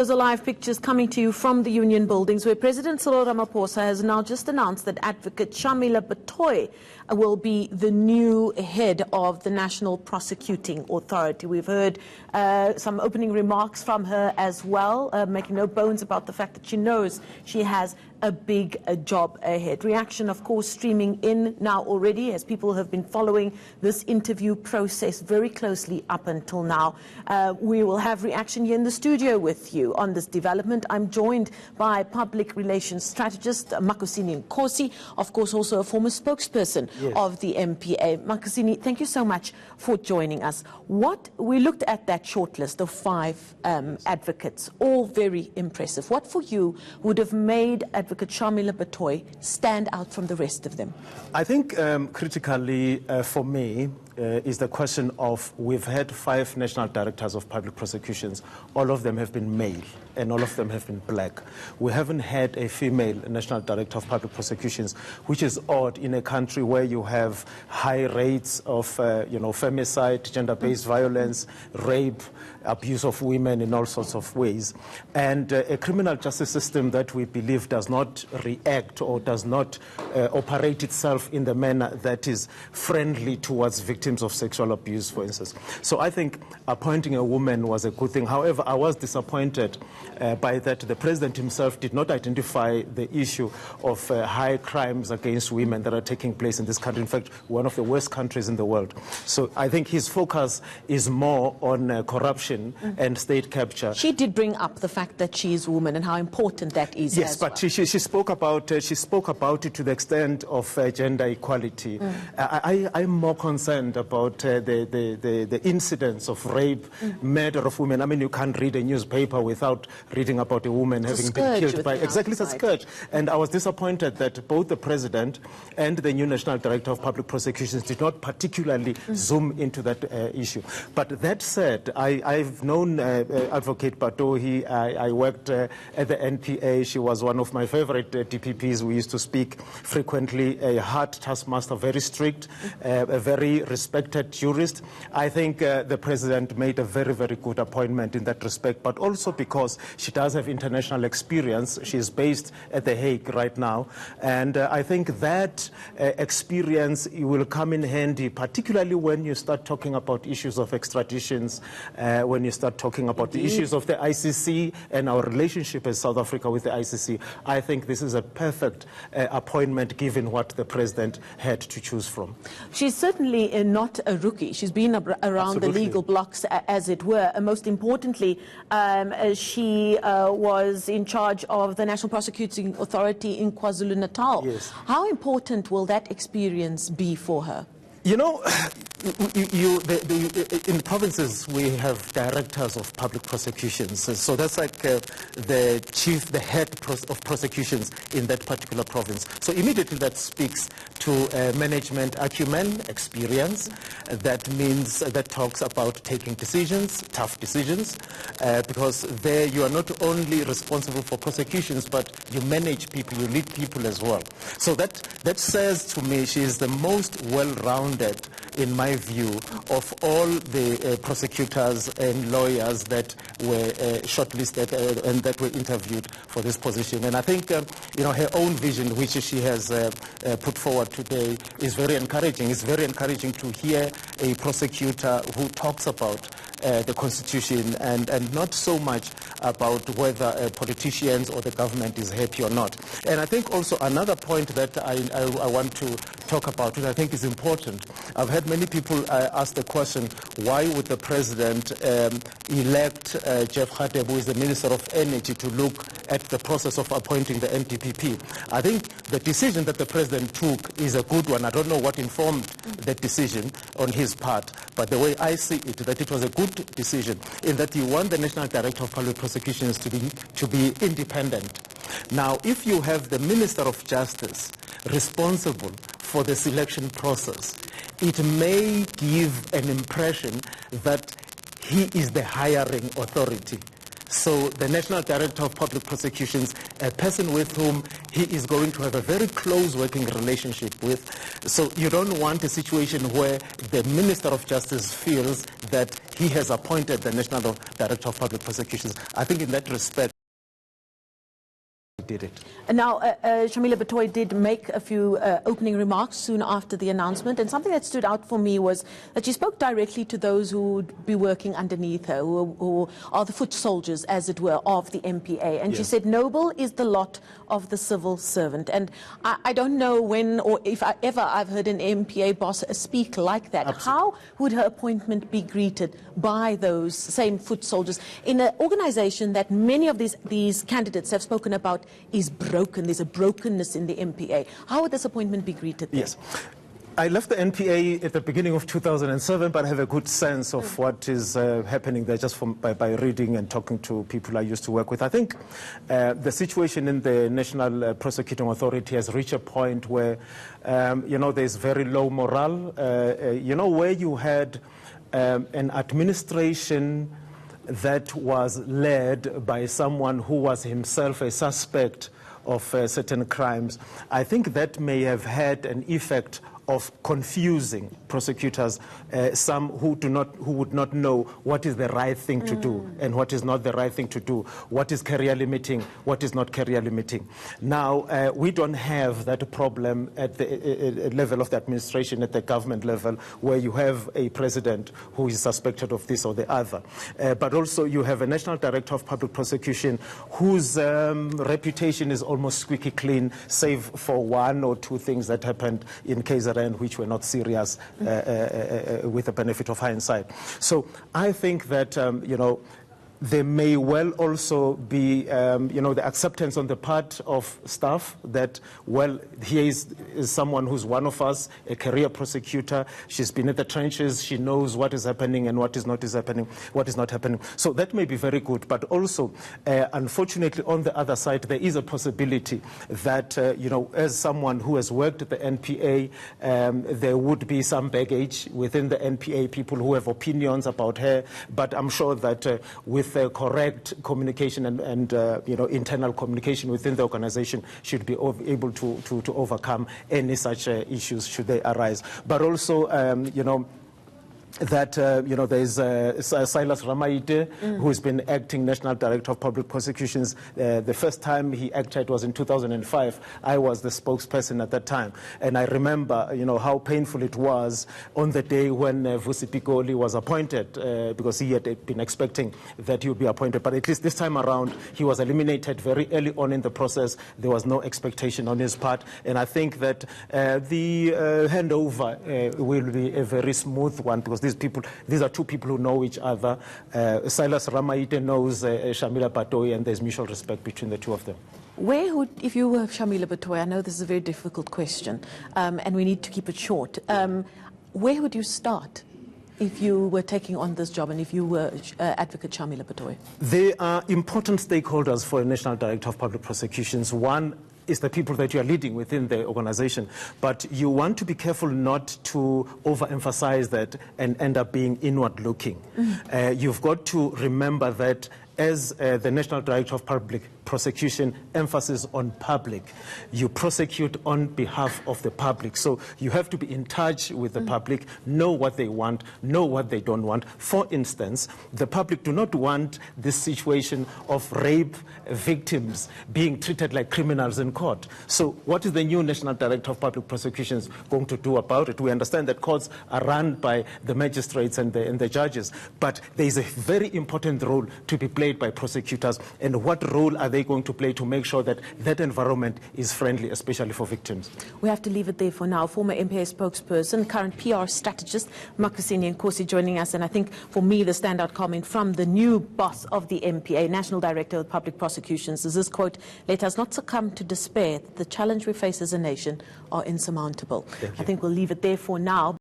Those are live pictures coming to you from the Union Buildings, where President Cyril Ramaphosa has now just announced that Advocate Shamila Batoy will be the new head of the National Prosecuting Authority. We've heard some opening remarks from her as well, making no bones about the fact that she knows she has a big job ahead. Reaction, of course, streaming in now already as people have been following this interview process very closely up until now. We will have reaction here in the studio with you on this development. I'm joined by public relations strategist Makhosini Nkosi, of course also a former spokesperson of the NPA. Makhosini, thank you so much for joining us. We looked at that shortlist of 5 advocates, all very impressive. What for you would have made Advocate Shamila Batoy stand out from the rest of them? I think critically for me is the question of, we've had 5 national directors of public prosecutions. All of them have been male and all of them have been black. We haven't had a female national director of public prosecutions, which is odd in a country where you have high rates of femicide, gender-based violence, rape, abuse of women in all sorts of ways, and a criminal justice system that we believe does not react or does not operate itself in the manner that is friendly towards victims of sexual abuse, for instance. So I think appointing a woman was a good thing. However, I was disappointed by that the president himself did not identify the issue of high crimes against women that are taking place in this country. In fact, one of the worst countries in the world. So I think his focus is more on corruption and state capture. She did bring up the fact that she is a woman and how important that is. Yes, but she spoke about it to the extent of gender equality. I'm more concerned about the incidents of rape, murder of women. I mean, you can't read a newspaper without reading about a woman having been killed by exactly a scourge. And I was disappointed that both the president and the new national director of public prosecutions did not particularly zoom into that issue. But that said, I've known Advocate Batoy. I worked at the NPA. She was one of my favorite DPPs. We used to speak frequently. A hard taskmaster, very strict, a very respected jurist. I think the president made a very, very good appointment in that respect, but also because she does have international experience. She is based at The Hague right now, and I think that experience will come in handy, particularly when you start talking about issues of extraditions, when you start talking about the issues of the ICC and our relationship as South Africa with the ICC. I think this is a perfect appointment given what the president had to choose from. She's certainly not a rookie. She's been around the legal blocks, as it were. And most importantly, she was in charge of the National Prosecuting Authority in KwaZulu-Natal. Yes. How important will that experience be for her? You know, in provinces we have directors of public prosecutions, so that's like the head of prosecutions in that particular province. So immediately that speaks to management acumen, experience. That means that talks about taking decisions, tough decisions, because there you are not only responsible for prosecutions, but you manage people, you lead people as well. So that says to me she is the most well-rounded, in my view, of all the prosecutors and lawyers that were shortlisted and that were interviewed for this position. And I think her own vision, which she has put forward today, is very encouraging. It's very encouraging to hear a prosecutor who talks about the Constitution and not so much about whether politicians or the government is happy or not. And I think also another point that I want to talk about, which I think is important. I've had many people ask the question, why would the president elect Jeff Radebe, who is the Minister of Energy, to look at the process of appointing the NPP? I think the decision that the president took is a good one. I don't know what informed that decision on his part, but the way I see it, that it was a good decision in that you want the National Director of Public Prosecutions to be independent. Now, if you have the Minister of Justice responsible for the selection process, it may give an impression that he is the hiring authority. So the National Director of Public Prosecutions, a person with whom he is going to have a very close working relationship with. So you don't want a situation where the Minister of Justice feels that he has appointed the National Director of Public Prosecutions. I think in that respect, did it. Now, Shamila Batoy did make a few opening remarks soon after the announcement, and something that stood out for me was that she spoke directly to those who would be working underneath her, who are the foot soldiers, as it were, of the NPA. And yes, she said, noble is the lot of the civil servant. And I don't know when or if I've heard an NPA boss speak like that. Absolutely. How would her appointment be greeted by those same foot soldiers in an organization that many of these candidates have spoken about is broken? There's a brokenness in the NPA. How would this appointment be greeted then? Yes. I left the NPA at the beginning of 2007, but I have a good sense of what is happening there just by reading and talking to people I used to work with. I think the situation in the National Prosecuting Authority has reached a point where, there's very low morale. Where you had an administration that was led by someone who was himself a suspect of certain crimes, I think that may have had an effect of confusing prosecutors, some who would not know what is the right thing to do and what is not the right thing to do, what is career limiting, what is not career limiting. Now, we don't have that problem at the level of the administration, at the government level, where you have a president who is suspected of this or the other. But also you have a National Director of Public Prosecution whose reputation is almost squeaky clean, save for one or two things that happened in KZN which were not serious with the benefit of hindsight. So I think that, there may well also be, the acceptance on the part of staff that, well, here is someone who's one of us, a career prosecutor. She's been in the trenches. She knows what is happening and what is not happening. So that may be very good. But also, unfortunately, on the other side, there is a possibility that, as someone who has worked at the NPA, there would be some baggage within the NPA, people who have opinions about her. But I'm sure that with correct communication and internal communication within the organization should be able to overcome any such issues should they arise. But also, that there's Silas Ramaite, who's been acting National Director of Public Prosecutions. The first time he acted was in 2005. I was the spokesperson at that time, and I remember how painful it was on the day when Vusi Pikoli was appointed, because he had been expecting that he would be appointed, but at least this time around he was eliminated very early on in the process. There was no expectation on his part, and I think that the handover will be a very smooth one, because these are two people who know each other. Silas Ramaite knows Shamila Batoy, and there's mutual respect between the two of them. If you were Shamila Batoy, I know this is a very difficult question, and we need to keep it short, where would you start if you were taking on this job and if you were Advocate Shamila Batoy? There are important stakeholders for a National Director of Public Prosecutions. One is the people that you are leading within the organization. But you want to be careful not to overemphasize that and end up being inward-looking. You've got to remember that as the National Director of Public Prosecution, emphasis on public. You prosecute on behalf of the public. So you have to be in touch with the public, know what they want, know what they don't want. For instance, the public do not want this situation of rape victims being treated like criminals in court. So what is the new National Director of Public Prosecutions going to do about it? We understand that courts are run by the magistrates and the judges, but there is a very important role to be played by prosecutors. And what role are they going to play to make sure that that environment is friendly, especially for victims? We have to leave it there for now. Former NPA spokesperson, current PR strategist, Makhosini Nkosi joining us. And I think for me, the standout comment from the new boss of the NPA, National Director of Public Prosecutions, is this quote: "Let us not succumb to despair. The challenge we face as a nation are insurmountable." I think we'll leave it there for now.